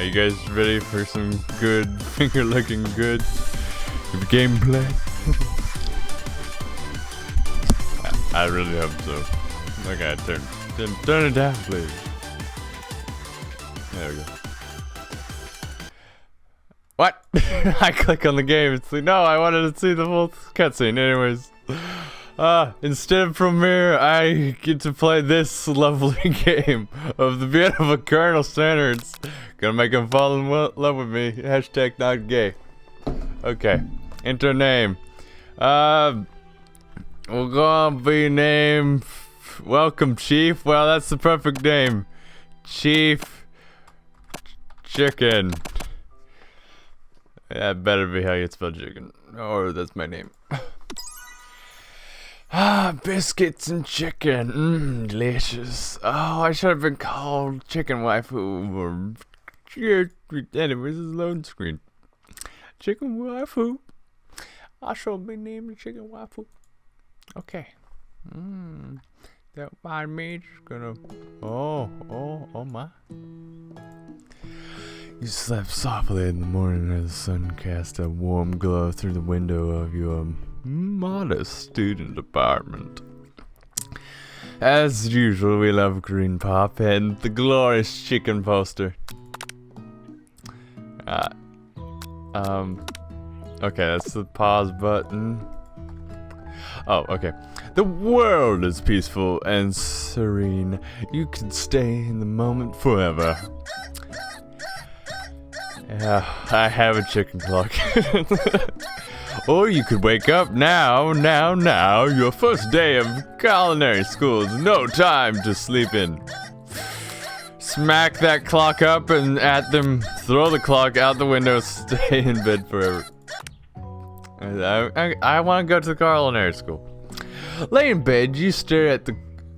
Are you guys ready for some good finger-licking good gameplay? I really hope so. Okay, turn it down, please. There we go. What? I click on the game. It's like, no, I wanted to see the full cutscene. Anyways, instead of Premiere, I get to play this lovely game of the beautiful Colonel Standards. Gonna make him fall in love with me. Hashtag not gay. Okay, enter name. We'll go on be named Welcome Chief. Well, that's the perfect name. Chief Chicken. That better be how you spell chicken. Or that's my name. Biscuits and chicken. Delicious. Oh, I should have been called Chicken Waifu. Or anyways, it's a load screen. Chicken Waifu. I shall be named Chicken Waifu. Okay. That by me just gonna. Oh my. You slept softly in the morning as the sun cast a warm glow through the window of your modest student apartment. As usual, we love green pop and the glorious chicken poster. Okay, that's the pause button. Oh, okay. The world is peaceful and serene. You can stay in the moment forever. Yeah, I have a chicken clock. Or you could wake up now. Your first day of culinary school is no time to sleep in. Smack that clock up and at them, throw the clock out the window, stay in bed forever. I want to go to the culinary school. Lay in bed, you stare at the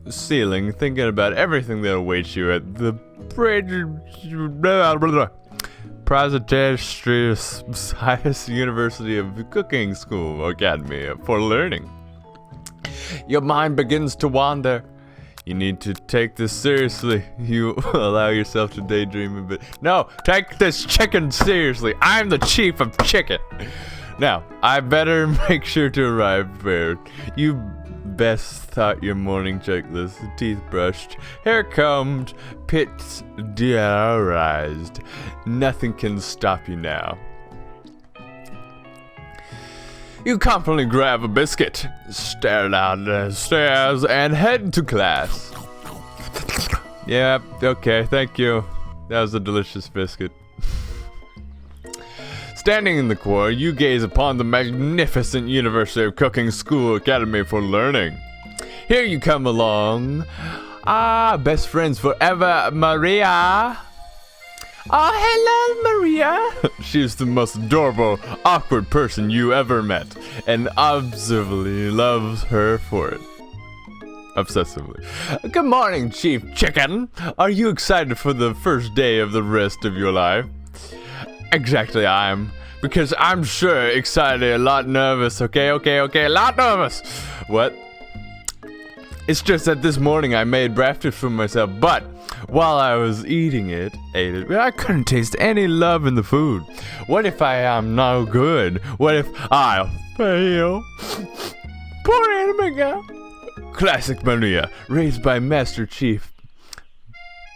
ceiling, thinking about everything that awaits you at the prestigious highest University of Cooking School Academy for learning. Your mind begins to wander. You need to take this seriously. You allow yourself to daydream a bit. No, take this chicken seriously. I'm the chief of chicken. Now, I better make sure to arrive prepared. You best thought your morning checklist, teeth brushed, hair combed, pits deodorized. Nothing can stop you now. You confidently grab a biscuit, stare down the stairs, and head to class. Yeah, okay, thank you. That was a delicious biscuit. Standing in the corridor, you gaze upon the magnificent University of Cooking School Academy for learning. Here you come along. Best friends forever, Maria. Oh, hello, Maria. She's the most adorable, awkward person you ever met, and obsessively loves her for it. Obsessively. Good morning, Chief Chicken. Are you excited for the first day of the rest of your life? Exactly, because I'm sure excited, a lot nervous, okay, a lot nervous. What? It's just that this morning I made breakfast for myself, but while I was eating it, I couldn't taste any love in the food. What if I am no good? What if I'll fail? Poor anime girl. Classic Maria, raised by Master Chief.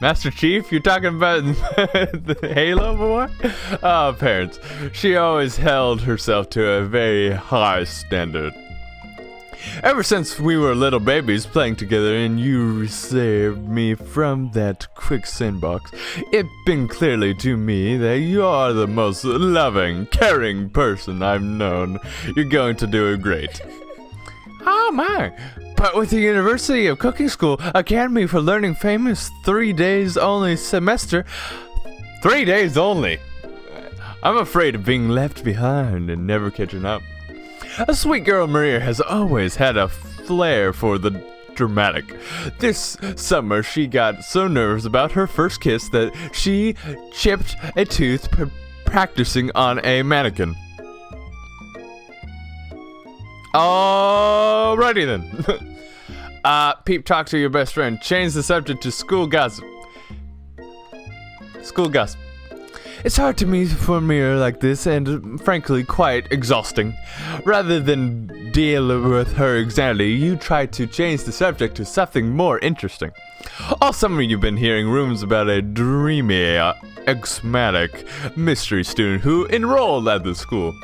Master Chief? You're talking about the Halo boy? Oh, parents. She always held herself to a very high standard. Ever since we were little babies playing together and you saved me from that quicksand box, it's been clearly to me that you are the most loving, caring person I've known. You're going to do great. Oh my! But with the University of Cooking School Academy for Learning famous 3 days only semester, 3 days only? I'm afraid of being left behind and never catching up. A sweet girl Maria has always had a flair for the dramatic. This summer she got so nervous about her first kiss that she chipped a tooth practicing on a mannequin. Alrighty then. Peep, talk to your best friend. Change the subject to school gossip. School gossip. It's hard to meet for a mirror like this, and frankly, quite exhausting. Rather than deal with her exactly, you try to change the subject to something more interesting. All summer you've been hearing rumors about a dreamy, enigmatic mystery student who enrolled at the school.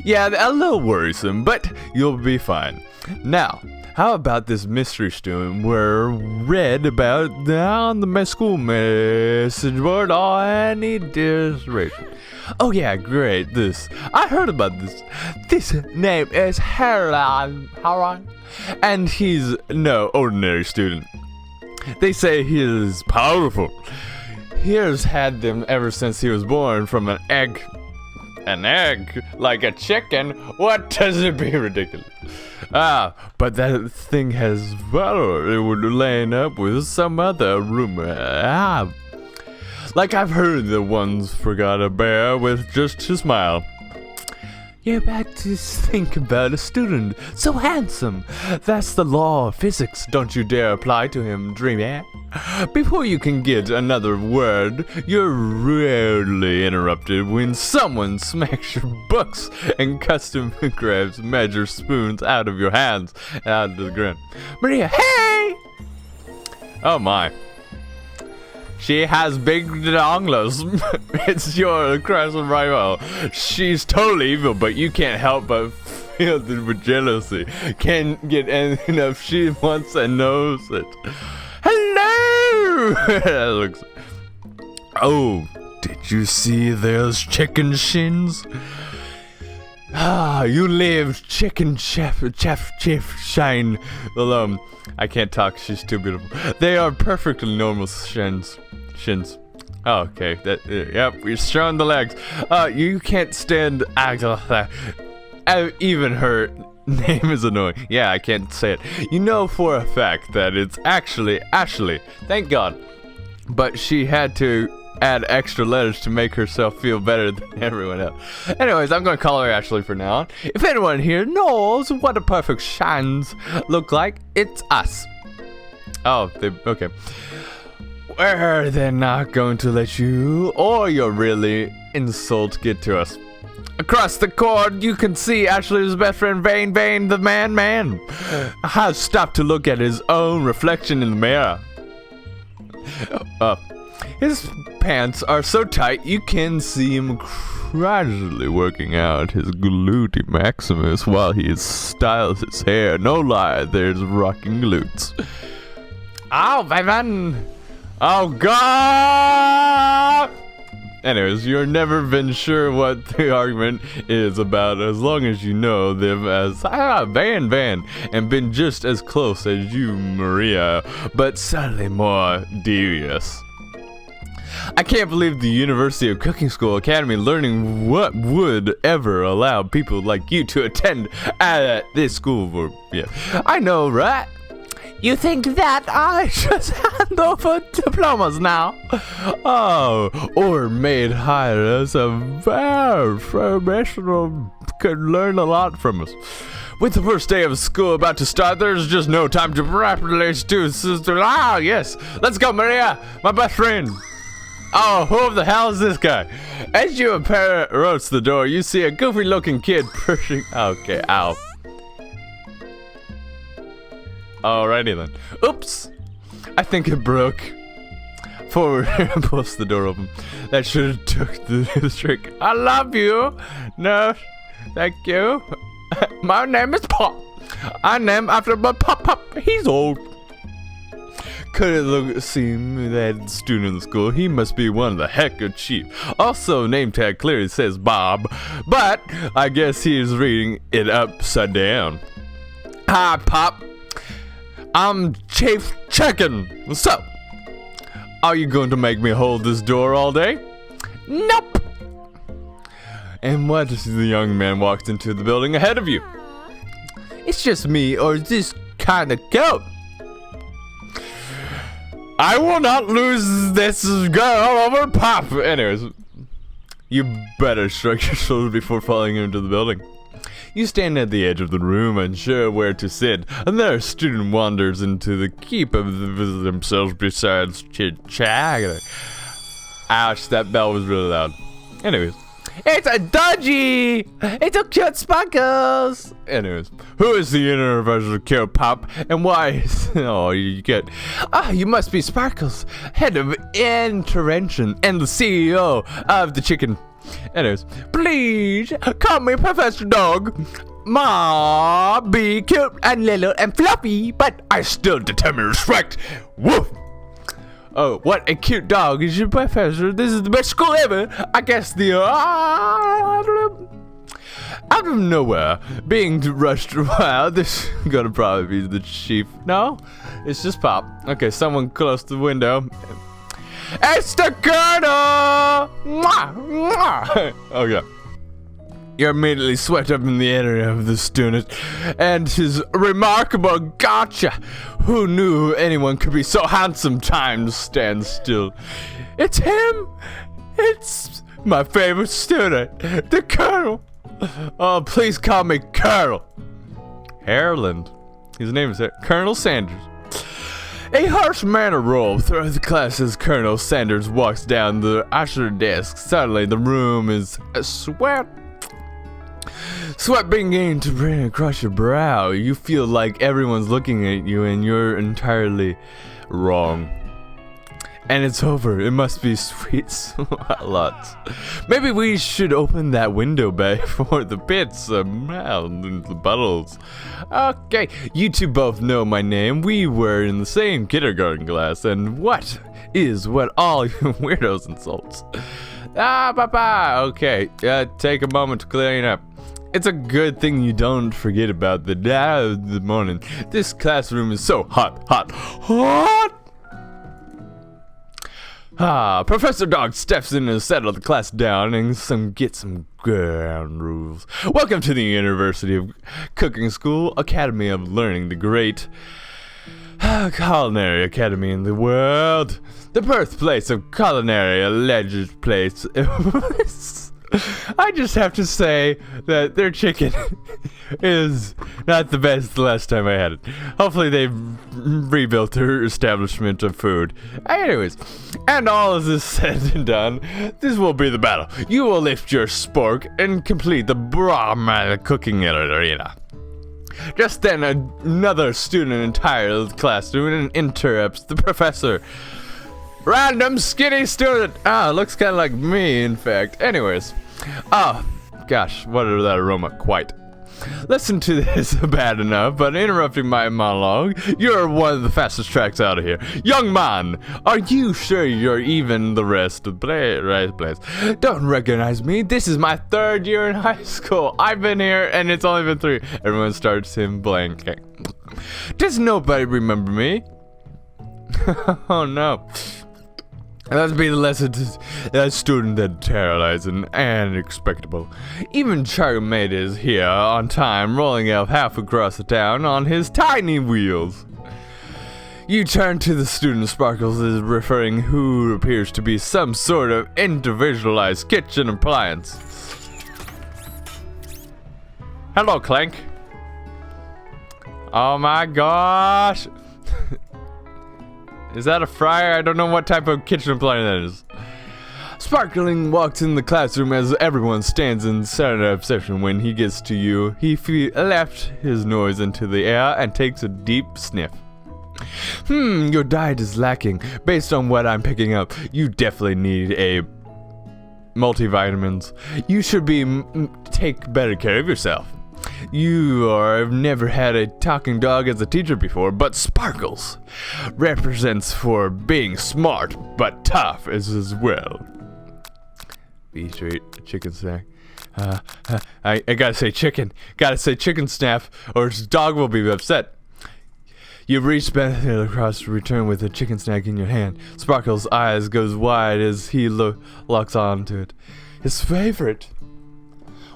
Yeah, a little worrisome, but you'll be fine. Now, how about this mystery student we're read about on the school message board on any duration? Oh yeah, great, I heard about this. This name is Haran, and he's no ordinary student. They say he is powerful. He has had them ever since he was born from an egg. An egg? Like a chicken? What does it be ridiculous? But that thing has valor. It would line up with some other rumor. Like I've heard the ones forgot a bear with just a smile. You're about to think about a student so handsome. That's the law of physics. Don't you dare apply to him, dreamer. Before you can get another word, you're rarely interrupted when someone smacks your books and custom grabs measure spoons out of your hands out of the ground. Maria, hey! Oh my. She has big dongles. It's your crushing rival. She's totally evil, but you can't help but feel the jealousy. Can't get anything if she wants and knows it. Hello! That looks. Oh, did you see those chicken shins? You live chicken chef shine alone. I can't talk, she's too beautiful. They are perfectly normal shins. Oh, okay, yep, we're showing the legs. You can't stand even her name is annoying. Yeah, I can't say it. You know for a fact that it's actually Ashley. Thank God. But she had to add extra letters to make herself feel better than everyone else. Anyways, I'm gonna call her Ashley for now on. If anyone here knows what a perfect shines look like, it's us. Oh, okay. They're not going to let you or your really insult get to us. Across the cord, you can see Ashley's best friend Vane the man has stopped to look at his own reflection in the mirror. His pants are so tight you can see him gradually working out his glute maximus while he styles his hair. No lie, there's rocking glutes. Oh, Vane! Oh, God! Anyways, you've never been sure what the argument is about as long as you know them as Van, and been just as close as you, Maria, but slightly more devious. I can't believe the University of Cooking School Academy learning what would ever allow people like you to attend at this school. Yeah, I know, right? You think that I just hand over diplomas now? Oh, or made hire as a very professional could learn a lot from us. With the first day of school about to start, there's just no time to rapidly to sister. Ah, yes. Let's go, Maria, my best friend. Oh, who the hell is this guy? As you approach the door, you see a goofy-looking kid pushing. Okay, ow. Alrighty then. Oops! I think it broke. Forward and pulls the door open. That should have took the trick. I love you. No, thank you. My name is Pop. I named after my Pop. He's old. Could it seem that student in the school, he must be one of the heck of chief. Also, name tag clearly says Bob, but I guess he is reading it upside down. Hi, Pop. I'm Chief Chicken. So, are you going to make me hold this door all day? Nope. And what as the young man walks into the building ahead of you? It's just me, or is this kind of goat? I will not lose this girl over Pop. Anyways, you better shrug your shoulders before falling into the building. You stand at the edge of the room, unsure where to sit. Another student wanders into the keep of themselves besides chit-chat. Ouch, that bell was really loud. Anyways. It's a Dodgy! It's a cute Sparkles! Anyways, who is the universal cute pop? And why is... Oh, you get... you must be Sparkles, head of intervention and the CEO of the chicken. Anyways, please call me Professor Dog. Ma be cute and little and fluffy, but I still determine respect. Woof! Oh, what a cute dog is your professor. This is the best school ever. I guess the... out of nowhere, being rushed. Wow, this is gonna probably be the chief. No, it's just Pop. Okay, someone close to the window. It's the Colonel! Mwah, mwah. Okay. You're immediately swept up in the area of the student and his remarkable gotcha. Who knew anyone could be so handsome? Time stands still. It's him! It's my favorite student, the Colonel. Oh, please call me Colonel. Hareland. His name is Colonel Sanders. A harsh manner roll through the class as Colonel Sanders walks down the usher desk. Suddenly, the room is sweat beginning to bring across your brow. You feel like everyone's looking at you and you're entirely wrong. And it's over. It must be sweet lots. Maybe we should open that window bay for the bits and the bottles. Okay, you two both know my name. We were in the same kindergarten class, and what all you weirdos insults? Papa. Okay, take a moment to clean up. It's a good thing you don't forget about the day of the morning. This classroom is so hot. Professor Dog steps in to settle the class down and get some ground rules. Welcome to the University of Cooking School, Academy of Learning, the great culinary academy in the world. The birthplace of culinary, alleged place. I just have to say that their chicken is not the best the last time I had it. Hopefully they've rebuilt their establishment of food. Anyways, and all of this said and done, this will be the battle. You will lift your spork and complete the Brahma cooking arena. Just then, another student enters the classroom and interrupts the professor. Random skinny student. Looks kind of like me, in fact. Anyways. Gosh, what is that aroma? Quite. Listen to this bad enough, but interrupting my monologue, you're one of the fastest tracks out of here. Young man, are you sure you're even the rest of the right place? Don't recognize me. This is my 3rd year in high school. I've been here, and it's only been 3. Everyone starts him blanking. Does nobody remember me? Oh, no. Let's be the lesson to that student that terrorizing and expectable. Even Charmaine is here on time, rolling out half across the town on his tiny wheels. You turn to the student Sparkles is referring who appears to be some sort of individualized kitchen appliance. Hello, Clank. Oh my gosh. Is that a fryer? I don't know what type of kitchen appliance that is. Sparkling walks in the classroom as everyone stands in silent obsession. When he gets to you, he left his nose into the air and takes a deep sniff. Your diet is lacking. Based on what I'm picking up, you definitely need a multivitamins. You should take better care of yourself. I've never had a talking dog as a teacher before, but Sparkles represents for being smart but tough as well. Eat your chicken snack. I gotta say chicken. Gotta say chicken snap, or his dog will be upset. You reach back across to return with a chicken snack in your hand. Sparkles' eyes goes wide as he locks onto it. His favorite.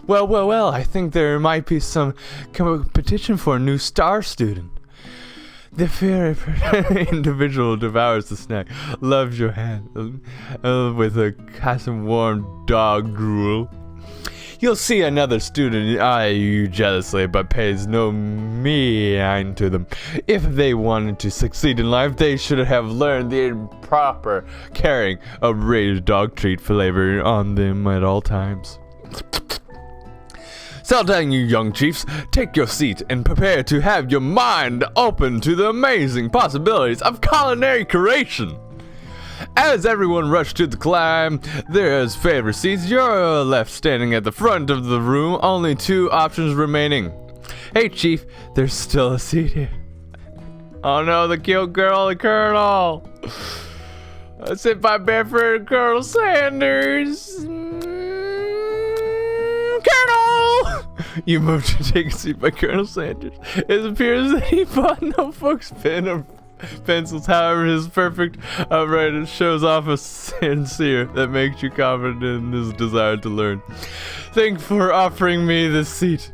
Well, I think there might be some competition for a new star student. The fairy individual devours the snack, loves your hand with a custom warm dog drool. You'll see another student eye you jealously, but pays no mind to them. If they wanted to succeed in life, they should have learned the improper carrying of raised dog treat flavor on them at all times. So then, you young chiefs, take your seat and prepare to have your mind open to the amazing possibilities of culinary creation. As everyone rushed to the climb their favorite seats, you're left standing at the front of the room, only 2 options remaining. Hey chief, there's still a seat here. Oh no, the cute girl, the colonel. Sit by Bedford Colonel Sanders. Colonel! You moved to take a seat by Colonel Sanders. It appears that he bought notebooks, pen, or pencils. However, his perfect uprightness shows off a sincere that makes you confident in his desire to learn. Thank you for offering me this seat.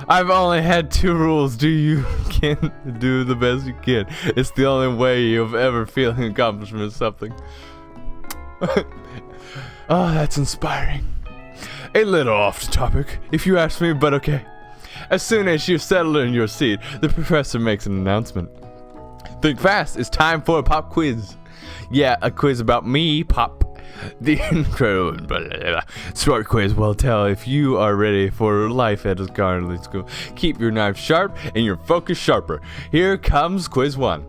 I've only had 2 rules. You can do the best you can. It's the only way you'll ever feel an accomplishment of something. Oh, that's inspiring. A little off topic, if you ask me, but okay. As soon as you settle in your seat, the professor makes an announcement. Think fast, it's time for a pop quiz. Yeah, a quiz about me, Pop. The incredible short quiz will tell if you are ready for life at a culinary school. Keep your knife sharp and your focus sharper. Here comes quiz 1.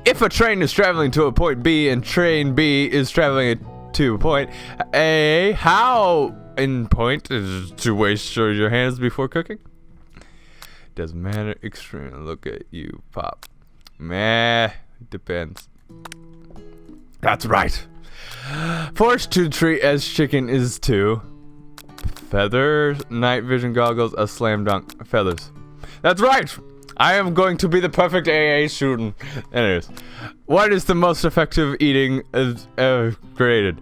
If a train is traveling to a point B and train B is traveling to point A, how in point is to waste your hands before cooking? Doesn't matter. Extremely. Look at you, Pop. Meh. Depends. That's right. Forced to treat as chicken is to feathers, night vision goggles, a slam dunk. Feathers. That's right. I am going to be the perfect AA student. Anyways, what is the most effective eating created?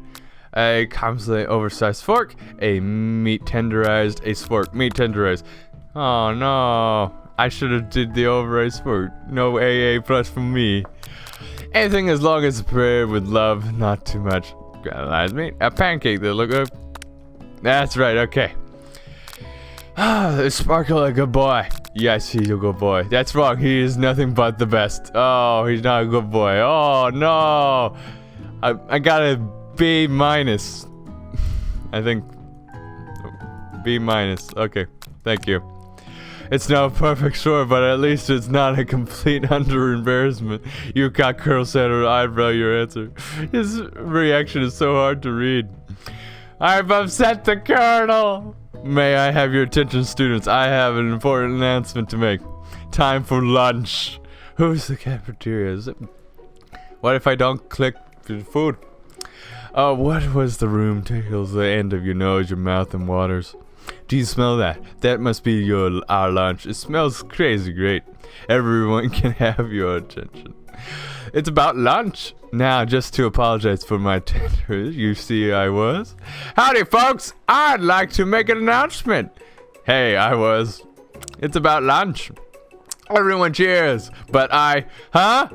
A constantly oversized fork, a meat tenderized, a spork, meat tenderized. Oh no, I should have did the oversized fork. No AA plus from me. Anything as long as prepared with love, not too much. Granulized meat, a pancake that look good. That's right, okay. Ah, sparkle like a boy. Yes, he's a good boy. That's wrong. He is nothing but the best. Oh, he's not a good boy. Oh no, I got a B minus. I think B minus. Okay, thank you. It's not a perfect score, but at least it's not a complete under embarrassment. You got Colonel Sanders' eyebrow your answer. His reaction is so hard to read. I've upset the Colonel. May I have your attention, students? I have an important announcement to make. Time for lunch. Who's the cafeteria? Is it? What if I don't click food? What was the room tickles the end of your nose, your mouth, and waters? Do you smell that? That must be our lunch. It smells crazy great. Everyone can have your attention. It's about lunch. Now, just to apologize for my temper, you see I was. Howdy, folks. I'd like to make an announcement. Hey, I was. It's about lunch. Everyone cheers. But huh?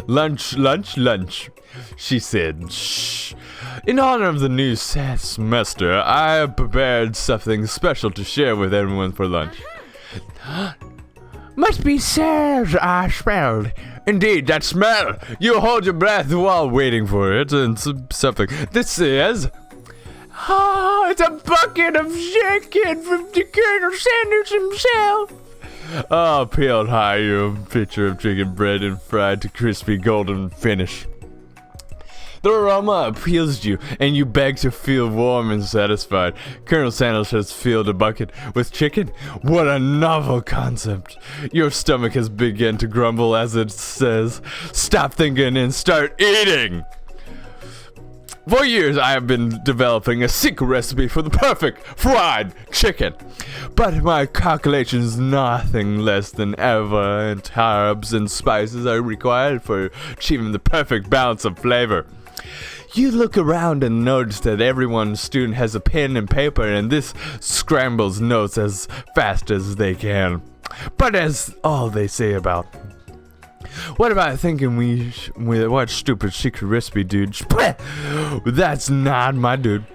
Lunch, lunch, lunch. She said, shh. In honor of the new semester, I have prepared something special to share with everyone for lunch. Must be Sarah's I smelled. Indeed, that smell. You hold your breath while waiting for it and something. This is... Oh, it's a bucket of chicken from the Colonel Sanders himself. Oh, peeled high, you picture of chicken bread and fried to crispy golden finish. The aroma appeals to you, and you beg to feel warm and satisfied. Colonel Sanders has filled a bucket with chicken. What a novel concept. Your stomach has begun to grumble as it says, stop thinking and start eating. For years, I have been developing a secret recipe for the perfect fried chicken. But my calculations, nothing less than ever, and herbs and spices are required for achieving the perfect balance of flavor. You look around and notice that every student has a pen and paper, and this scrambles notes as fast as they can. But as all they say about... What about thinking we watch stupid secret recipe, dude? That's not my dude.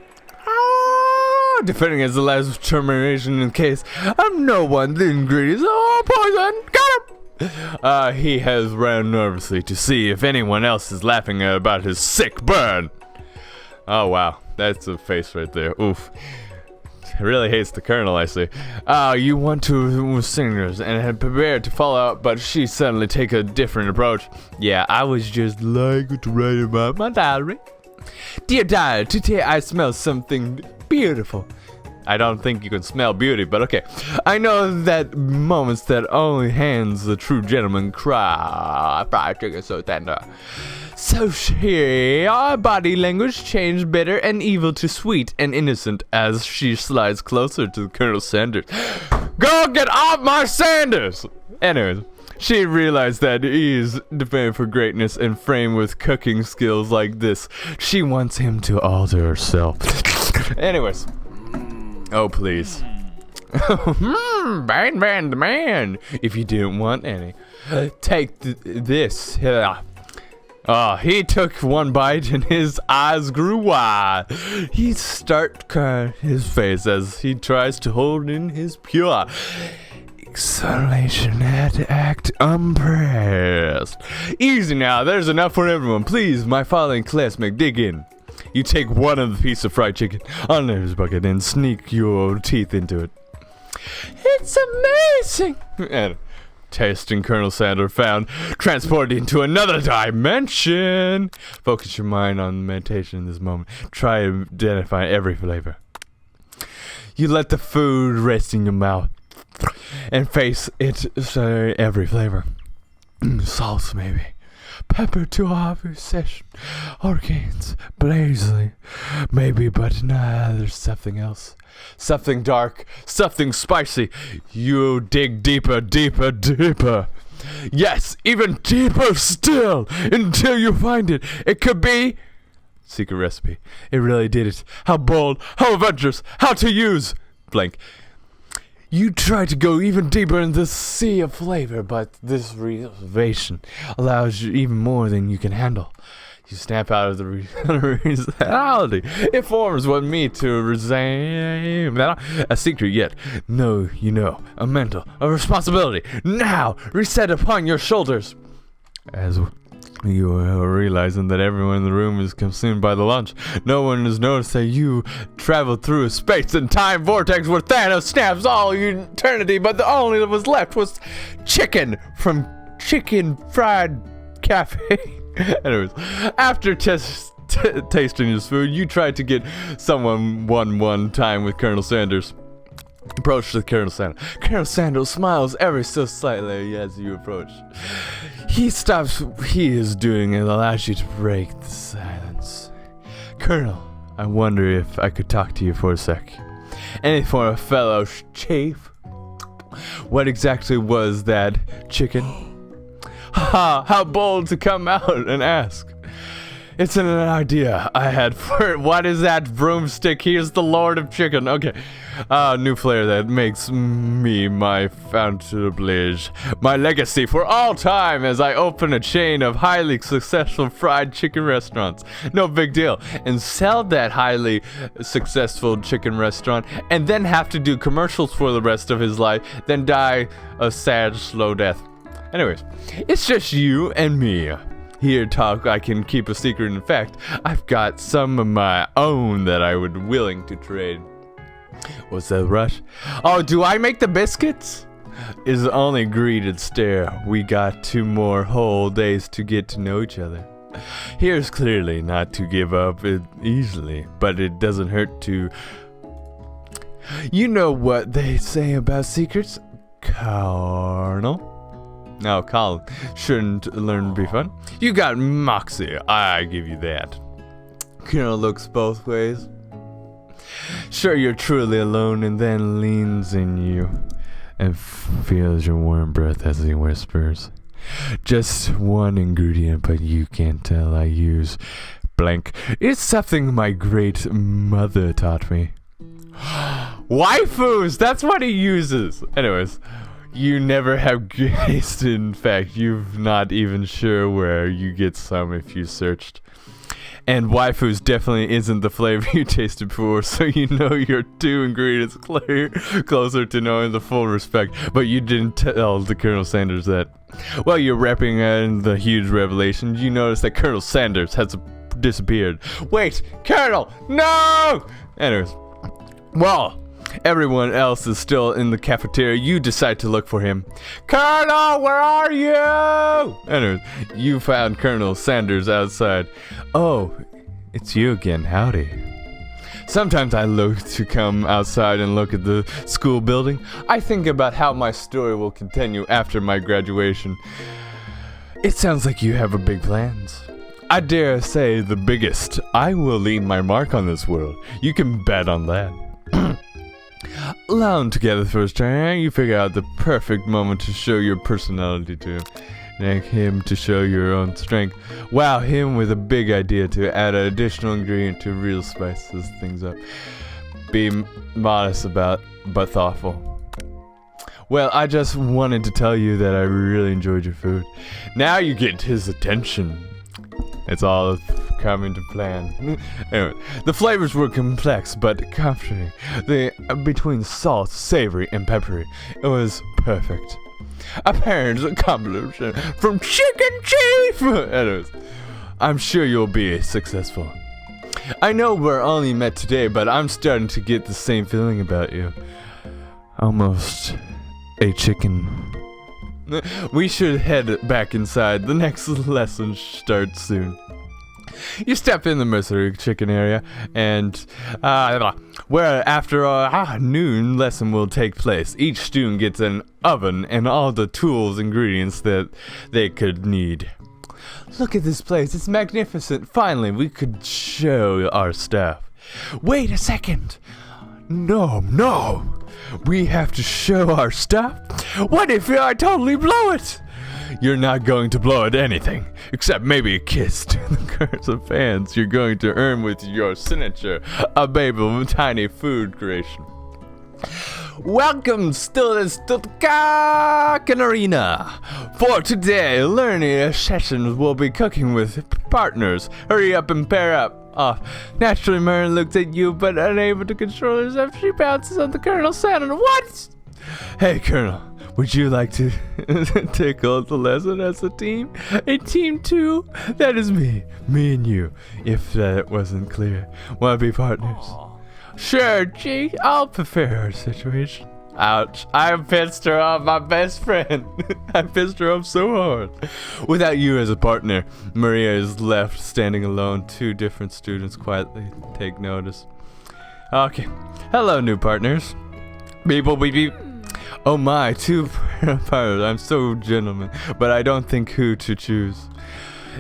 defending his last termination in case of no one the ingredients. Oh, poison! Got him! He has ran nervously to see if anyone else is laughing about his sick burn. Oh, wow. That's a face right there. Oof. Really hates the Colonel, I see. You want to singers and had prepared to follow up, but she suddenly take a different approach. Yeah, I was just like to write about my diary. Dear diary, today I smell something beautiful. I don't think you can smell beauty, but okay. I know that moments that only hands the true gentleman cry. Fried chicken so tender. So her body language changed bitter and evil to sweet and innocent as she slides closer to Colonel Sanders. Go get off my Sanders! Anyways, she realized that he is defended for greatness and framed with cooking skills like this. She wants him to alter herself. Anyways. Oh, please. man. If you didn't want any. Take this. He took one bite and his eyes grew wide. He starts crying his face as he tries to hold in his pure exhalation and act impressed. Easy now, there's enough for everyone. Please, my following classmate, dig in. You take one of the piece of fried chicken under his bucket and sneak your teeth into it. It's amazing! And tasting Colonel Sanders found transported into another dimension. Focus your mind on meditation in this moment. Try to identify every flavor. You let the food rest in your mouth and face it, every flavor. Salt, maybe. Pepper to obsession. Organs, blazely. Maybe, but nah, there's something else. Something dark, something spicy. You dig deeper. Yes, even deeper still, until you find it. It could be secret recipe. It really did it. How bold, how adventurous, how to use blank. You try to go even deeper in the sea of flavor, but this reservation allows you even more than you can handle. You snap out of the reality. It forms what me to resume a secret yet. No, you know, a mental, a responsibility. Now, reset upon your shoulders. As you are realizing that everyone in the room is consumed by the lunch, no one has noticed that you traveled through a space and time vortex where Thanos snaps all eternity, but the only that was left was chicken from Chicken Fried Cafe. Anyways, after tasting his food, you tried to get someone one time with Colonel Sanders. Approach to Colonel Sanders. Colonel Sanders smiles ever so slightly as you approach. He stops what he is doing and allows you to break the silence. Colonel, I wonder if I could talk to you for a sec. And for a fellow chief, what exactly was that chicken? Ha! How bold to come out and ask. It's an idea I had for it. What is that broomstick? He is the Lord of Chicken. Okay. New flair that makes me my fountainage, my legacy for all time as I open a chain of highly successful fried chicken restaurants. No big deal. And sell that highly successful chicken restaurant and then have to do commercials for the rest of his life, then die a sad, slow death. Anyways, it's just you and me. Here talk, I can keep a secret. In fact, I've got some of my own that I would willing to trade. What's that rush? Oh, do I make the biscuits? Is the only greeted stare. We got 2 more whole days to get to know each other. Here's clearly not to give up it easily, but it doesn't hurt to. You know what they say about secrets, Colonel? No, Colin, shouldn't learn to be fun. You got moxie, I give you that. Colonel looks both ways. Sure, you're truly alone, and then leans in you and feels your warm breath as he whispers. Just one ingredient, but you can't tell I use blank. It's something my great mother taught me. Waifus, that's what he uses. Anyways. You never have guessed. In fact, you're not even sure where you get some if you searched. And waifu's definitely isn't the flavor you tasted before, so you know you're 2 ingredients closer to knowing the full respect, but you didn't tell the Colonel Sanders that. While you're wrapping in the huge revelation, you notice that Colonel Sanders has disappeared. Wait, Colonel, no! Anyways, well, everyone else is still in the cafeteria. You decide to look for him. Colonel, where are you? Anyways, you found Colonel Sanders outside. Oh, it's you again. Howdy. Sometimes I look to come outside and look at the school building. I think about how my story will continue after my graduation. It sounds like you have big plans. I dare say the biggest. I will leave my mark on this world. You can bet on that. Alone together for a time, you figure out the perfect moment to show your personality to him. And him to show your own strength. Wow him with a big idea to add an additional ingredient to real spices things up. Be modest but thoughtful. Well, I just wanted to tell you that I really enjoyed your food. Now you get his attention. It's all coming to plan. Anyway, the flavors were complex but comforting. Between salt, savory, and peppery, it was perfect. A parent's accomplishment from Chicken Chief! Anyways, I'm sure you'll be successful. I know we're only met today, but I'm starting to get the same feeling about you. Almost a chicken. We should head back inside. The next lesson starts soon. You step in the mercenary chicken area, and where after a noon lesson will take place. Each student gets an oven and all the tools, ingredients that they could need. Look at this place, it's magnificent. Finally, we could show our stuff. Wait a second. No. We have to show our stuff? What if I totally blow it? You're not going to blow at anything, except maybe a kiss to the curse of fans you're going to earn with your signature, a baby tiny food creation. Welcome, students, to the cooking arena. For today, learning sessions will be cooking with partners. Hurry up and pair up. Naturally, Maren looks at you, but unable to control herself, she bounces on the Colonel Sanders. What? Hey, Colonel. Would you like to take on the lesson as a team? A team 2? That is me and you, if that wasn't clear. Want to be partners? Aww. Sure, gee, I'll prepare our situation. Ouch, I pissed her off, my best friend. I pissed her off so hard. Without you as a partner, Maria is left standing alone. 2 different students quietly take notice. Okay, hello new partners. Beep. Oh my, 2 partners. I'm so gentleman, but I don't think who to choose.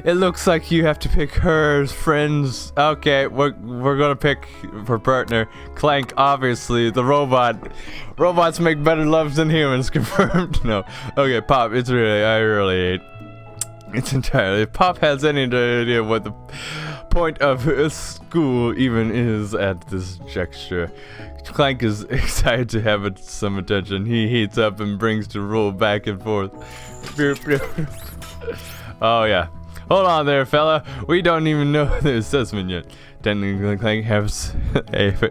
It looks like you have to pick her friends. Okay, we're gonna pick for partner Clank, obviously the robot. Robots make better loves than humans. Confirmed. No. Okay, Pop. I really ate. It's entirely. If Pop has any idea what the point of school even is at this juncture. Clank is excited to have some attention. He heats up and brings the roll back and forth. Oh yeah. Hold on there, fella. We don't even know the assessment yet. Technically, Clank has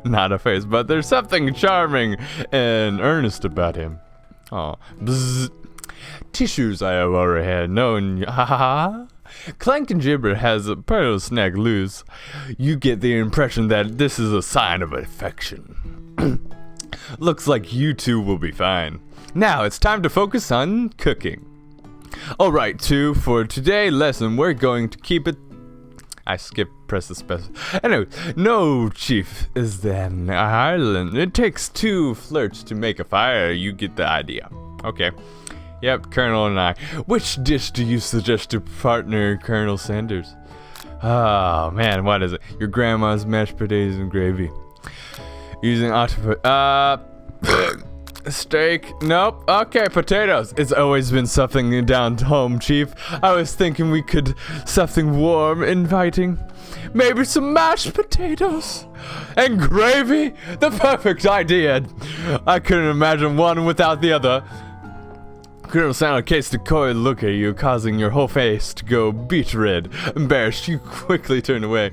not a face, but there's something charming and earnest about him. Oh, bzzz. Tissues I have already had known. Ha ha ha. Clank and Gibber has a pearl snag loose. You get the impression that this is a sign of affection. Looks like you 2 will be fine. Now it's time to focus on cooking. Alright, 2, for today's lesson we're going to keep it. I skipped press the special. Anyway, no chief is then Ireland. It takes 2 flirts to make a fire. You get the idea. Okay. Yep, Colonel and I. Which dish do you suggest to partner Colonel Sanders? Oh man, what is it? Your grandma's mashed potatoes and gravy. Using octopus. Steak. Nope. Okay, potatoes. It's always been something down home, Chief. I was thinking we could something warm, inviting. Maybe some mashed potatoes and gravy. The perfect idea. I couldn't imagine one without the other. Colonel Sanders casts a coy look at you, causing your whole face to go beet red. Embarrassed, you quickly turn away.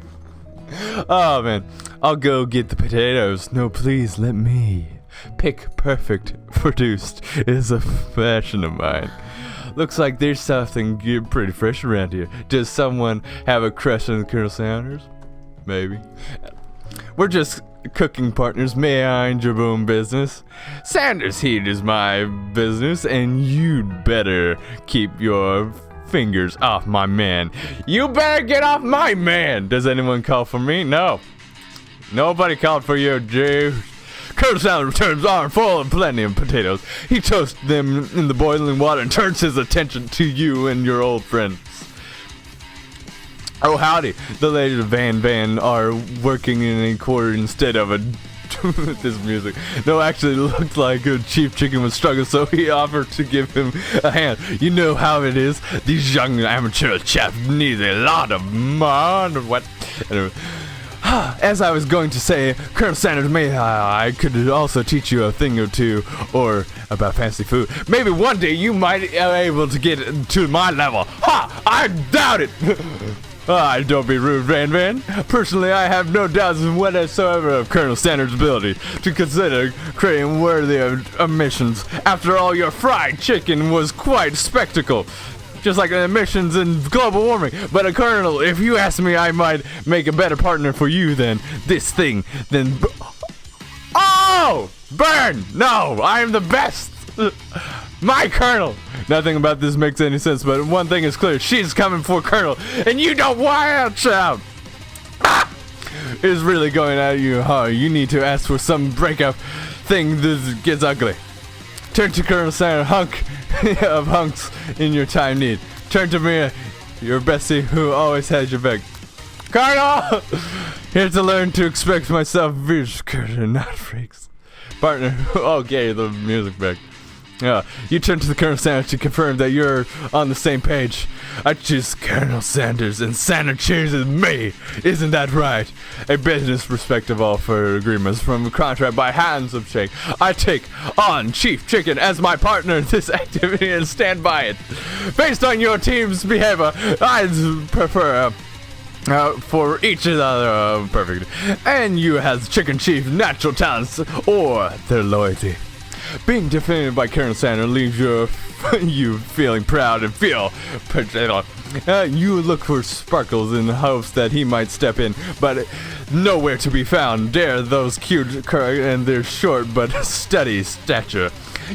Oh man, I'll go get the potatoes. No, please, let me. Pick perfect produced is a passion of mine. Looks like there's something pretty fresh around here. Does someone have a crush on Colonel Sanders? Maybe. We're just cooking partners. May I mind your own business? Sanders Heat is my business, and you'd better keep your fingers off my man. You better get off my man! Does anyone call for me? No. Nobody called for you, Jew. Colonel Sanders returns arm full of plenty of potatoes. He toasts them in the boiling water and turns his attention to you and your old friends. Oh howdy, the ladies of Van are working in a quarter instead of a this music. No, actually looked like a Chief Chicken was struggling, so he offered to give him a hand. You know how it is. These young amateur chaps need a lot of money. What? Anyway. As I was going to say, Colonel Sanders, I could also teach you a thing or two, or about fancy food. Maybe one day you might be able to get to my level. Ha! I doubt it! Don't be rude, Van. Personally, I have no doubts whatsoever of Colonel Sanders' ability to consider creating worthy of emissions. After all, your fried chicken was quite spectacle. Just like emissions in global warming. But a Colonel, if you ask me, I might make a better partner for you than this thing. Oh! Burn! No! I am the best! My Colonel! Nothing about this makes any sense, but one thing is clear. She's coming for Colonel, and you don't watch out! It's really going at you, huh? You need to ask for some breakup thing. This gets ugly. Turn to Colonel Sanders, hunk of hunks in your time need. Turn to me, your bestie who always has your back. Colonel! Here to learn to expect myself, not freaks. Partner, okay, the music back. You turn to the Colonel Sanders to confirm that you're on the same page. I choose Colonel Sanders and Sanders chooses me. Isn't that right? A business perspective offer agreements from a contract by hands of shake. I take on Chief Chicken as my partner in this activity and stand by it. Based on your team's behavior, I'd prefer for each other perfect. And you has Chicken Chief natural talents or their loyalty. Being defended by Colonel Sanders leaves you feeling proud and feel potato. You look for sparkles in hopes that he might step in, but nowhere to be found. Dare those cute and their short but steady stature.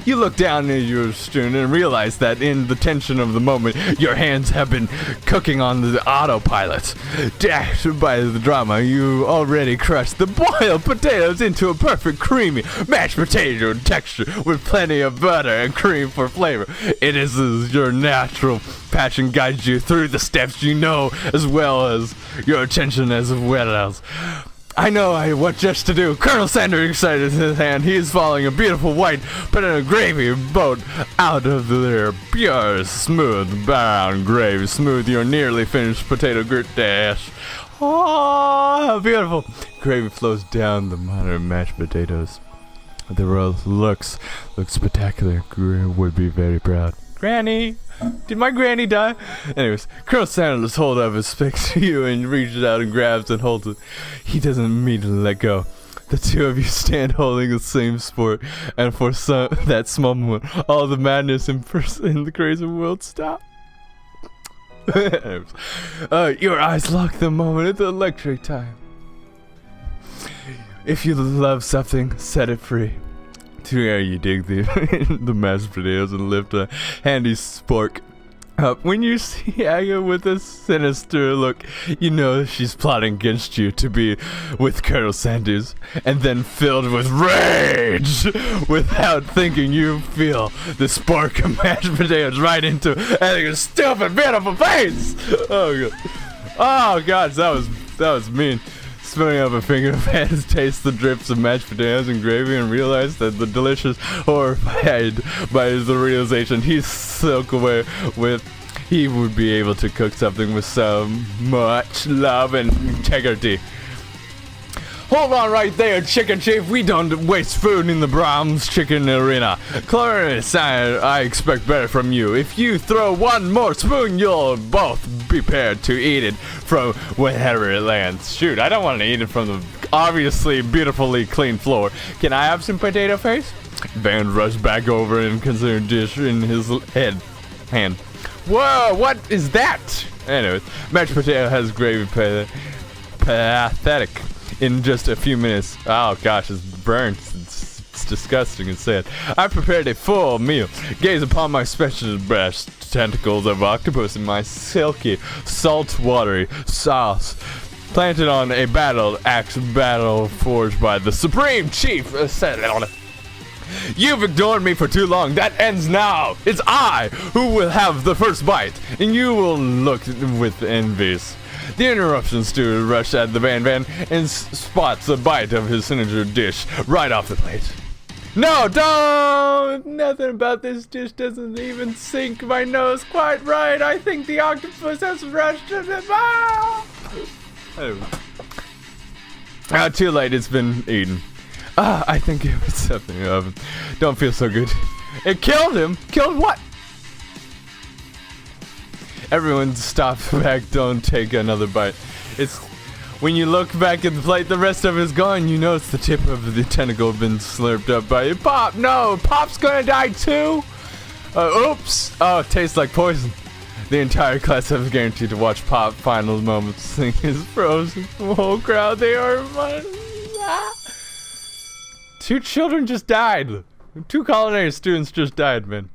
You look down at your spoon and realize that in the tension of the moment, your hands have been cooking on the autopilot. Dashed by the drama, you already crushed the boiled potatoes into a perfect creamy mashed potato texture with plenty of butter and cream for flavor. It is your natural passion guides you through the steps you know as well as your attention as well as. I know what just to do. Colonel Sanders excited his hand. He is following a beautiful white potato gravy boat out of their pure, smooth brown gravy. Smooth your nearly finished potato grit dash. Oh, beautiful. Gravy flows down the modern mashed potatoes. The world looks spectacular. Would be very proud. Granny! Did my granny die? Anyways, Colonel Sanders holds up his stick to you and reaches out and grabs and holds it. He doesn't immediately let go. The two of you stand holding the same sport, and for that small moment, all the madness in the crazy world stop. Your eyes lock the moment at the electric time. If you love something, set it free. Here you dig the mashed potatoes and lift a handy spork up. When you see Aga with a sinister look, you know she's plotting against you to be with Colonel Sanders. And then filled with rage, without thinking, you feel the spark of mashed potatoes right into Aga's stupid, beautiful face. Oh god, that was mean. Spilling up a finger of hands, taste the drips of mashed potatoes and gravy and realize that the delicious, horrified by the realization he's so aware with he would be able to cook something with so much love and integrity. Hold on right there, Chicken Chief. We don't waste food in the Brahms Chicken Arena. Clarence, I expect better from you. If you throw one more spoon, you'll both be prepared to eat it from wherever it lands. Shoot, I don't want to eat it from the obviously beautifully clean floor. Can I have some potato face? Van rushed back over and considered dish in his hand. Whoa, what is that? Anyways, mashed potato has gravy pathetic in just a few minutes. Oh gosh, it's burnt. It's disgusting and sad. I prepared a full meal. Gaze upon my special breast tentacles of octopus and my silky, salt-watery sauce. Planted on a battle axe forged by the Supreme Chief. You've ignored me for too long. That ends now. It's I who will have the first bite, and you will look with envious. The interruption steward rushed at the Van and spots a bite of his signature dish right off the plate. No, don't! Nothing about this dish doesn't even sink my nose quite right. I think the octopus has rushed to the mouth. Oh. Too late. It's been eaten. I think it was something of. Don't feel so good. It killed him. Killed what? Everyone stop back. Don't take another bite. It's when you look back at the plate, the rest of it's gone. You know it's the tip of the tentacle been slurped up by it. Pop. No, Pop's gonna die too. Oops. Oh, it tastes like poison. The entire class is guaranteed to watch Pop final moments sing his frozen. The whole crowd, they are. Two children just died. 2 culinary students just died, man.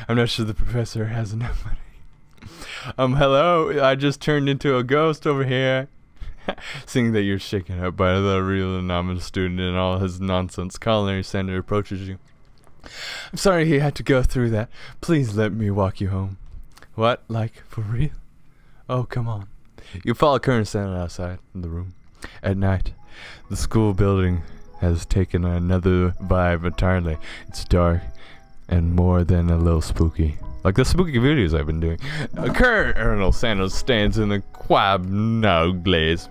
I'm not sure the professor has enough money. Hello, I just turned into a ghost over here. Seeing that you're shaken up by the real anonymous student and all his nonsense, culinary center approaches you. I'm sorry he had to go through that. Please let me walk you home. What? Like, for real? Oh, come on. You follow Colonel Santa outside the room. At night, the school building has taken another vibe entirely. It's dark and more than a little spooky. Like the spooky videos I've been doing. Colonel Sanders stands in the quagmire glaze,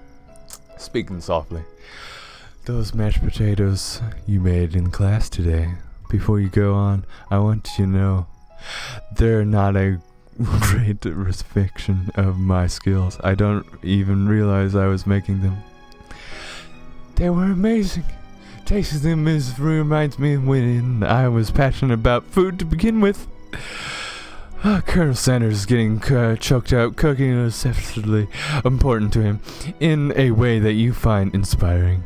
speaking softly. Those mashed potatoes you made in class today. Before you go on, I want you to know they're not a great reflection of my skills. I don't even realize I was making them. They were amazing. Tasting them reminds me when I was passionate about food to begin with. Colonel Sanders is getting choked out. Cooking is exceptionally important to him in a way that you find inspiring.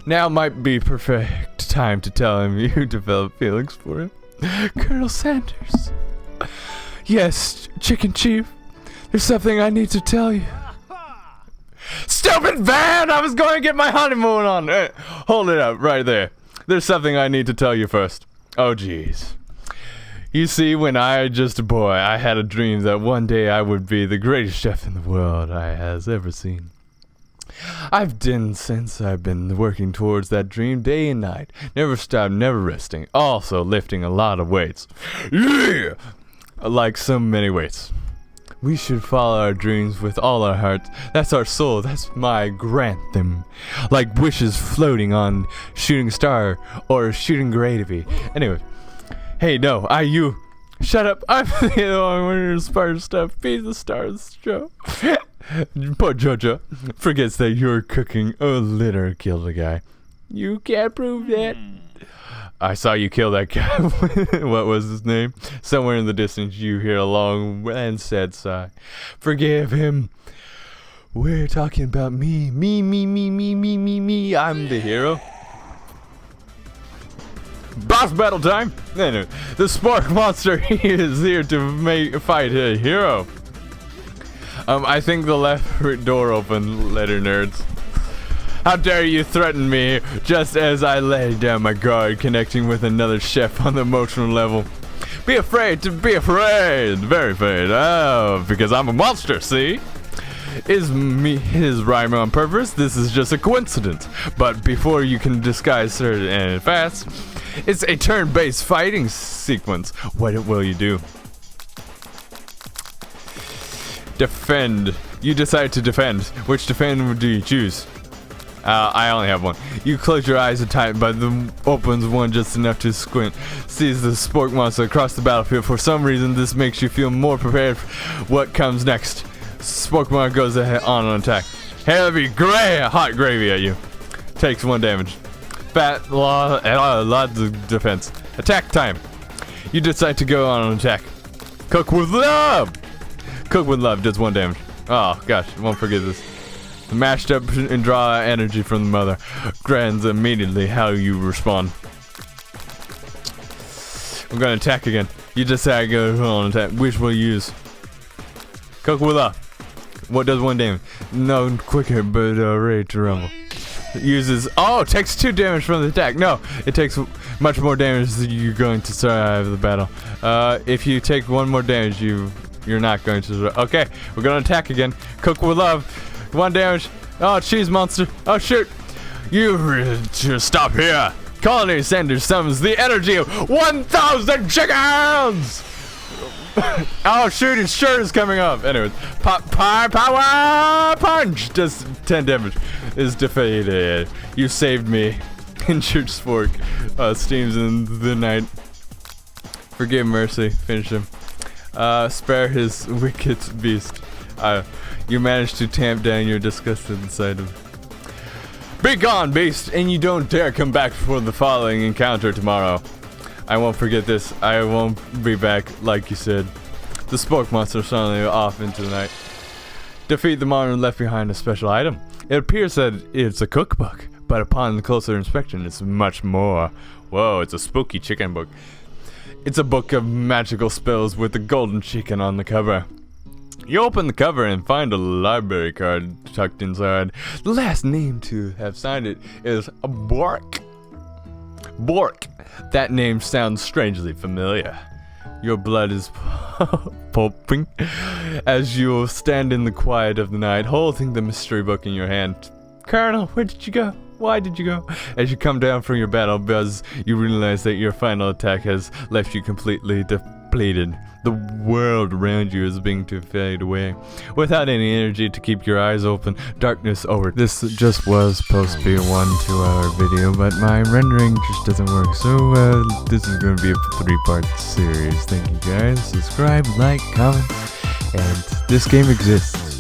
Now might be perfect time to tell him you develop feelings for him. Colonel Sanders. Yes, Chicken Chief. There's something I need to tell you. Stupid Van! I was going to get my honeymoon on. Hold it up right there. There's something I need to tell you first. Oh, jeez. You see, when I was just a boy, I had a dream that one day I would be the greatest chef in the world I has ever seen. I've been working towards that dream day and night. Never stopped, never resting. Also lifting a lot of weights. Yeah! Like so many weights. We should follow our dreams with all our hearts. That's our soul. That's my grantham. Like wishes floating on shooting star or shooting gravy. Anyway. Hey, no. You. Shut up. I'm the only one who inspires stuff. Be the star of the show. Poor Jojo forgets that you're cooking a litter killed a guy. You can't prove that. I saw you kill that guy. What was his name? Somewhere in the distance you hear a long and sad sigh. Forgive him. We're talking about me. Me. I'm the hero. Boss battle time. Anyway, the Spark Monster is here to fight a hero. I think the left door open, letter nerds. How dare you threaten me just as I lay down my guard, connecting with another chef on the emotional level. Be afraid to be afraid. Very afraid. Oh, because I'm a monster, see? Is me his rhyme on purpose? This is just a coincidence. But before you can disguise certain and fast, it's a turn-based fighting sequence. What will you do? Defend. You decide to defend. Which defend do you choose? I only have one. You close your eyes tight, but opens one just enough to squint. Sees the spork monster across the battlefield. For some reason, this makes you feel more prepared for what comes next. Spork monster goes ahead on an attack. Heavy hot gravy at you. Takes 1 damage. Fat lots of defense. Attack time. You decide to go on an attack. Cook with love. Cook with love does 1 damage. Oh gosh, won't forget this. Mashed up and draw energy from the mother. Grants immediately how you respond. I'm gonna attack again. You decide to go on attack. Which will you use? Cook with love. What does 1 damage? No quicker, but ready to rumble. It uses. Oh, takes 2 damage from the attack. No, it takes much more damage than you're going to survive the battle. If you take 1 more damage, you're not going to survive. Okay, we're gonna attack again. Cook with love. 1 damage. Oh, cheese monster. Oh, shoot. You should stop here. Colony Sanders summons the energy of 1,000 chickens. Oh, shoot. It sure is coming up. Anyways. Power punch. Just 10 damage is defeated. You saved me. Injured spork. Steams in the night. Forgive mercy. Finish him. Spare his wicked beast. You managed to tamp down your disgust inside of. Be gone, beast, and you don't dare come back for the following encounter tomorrow. I won't forget this. I won't be back, like you said. The spork monster suddenly off into the night. Defeat the monster left behind a special item. It appears that it's a cookbook, but upon closer inspection, it's much more. Whoa, it's a spooky chicken book. It's a book of magical spells with the golden chicken on the cover. You open the cover and find a library card tucked inside. The last name to have signed it is Bork. Bork. That name sounds strangely familiar. Your blood is pulping as you stand in the quiet of the night, holding the mystery book in your hand. Colonel, where did you go? Why did you go? As you come down from your battle buzz, you realize that your final attack has left you completely depleted. The world around you is beginning to fade away. Without any energy to keep your eyes open, darkness over. This just was supposed to be a 1-2 hour video, but my rendering just doesn't work. So this is going to be a 3-part series. Thank you guys. Subscribe, like, comment, and this game exists.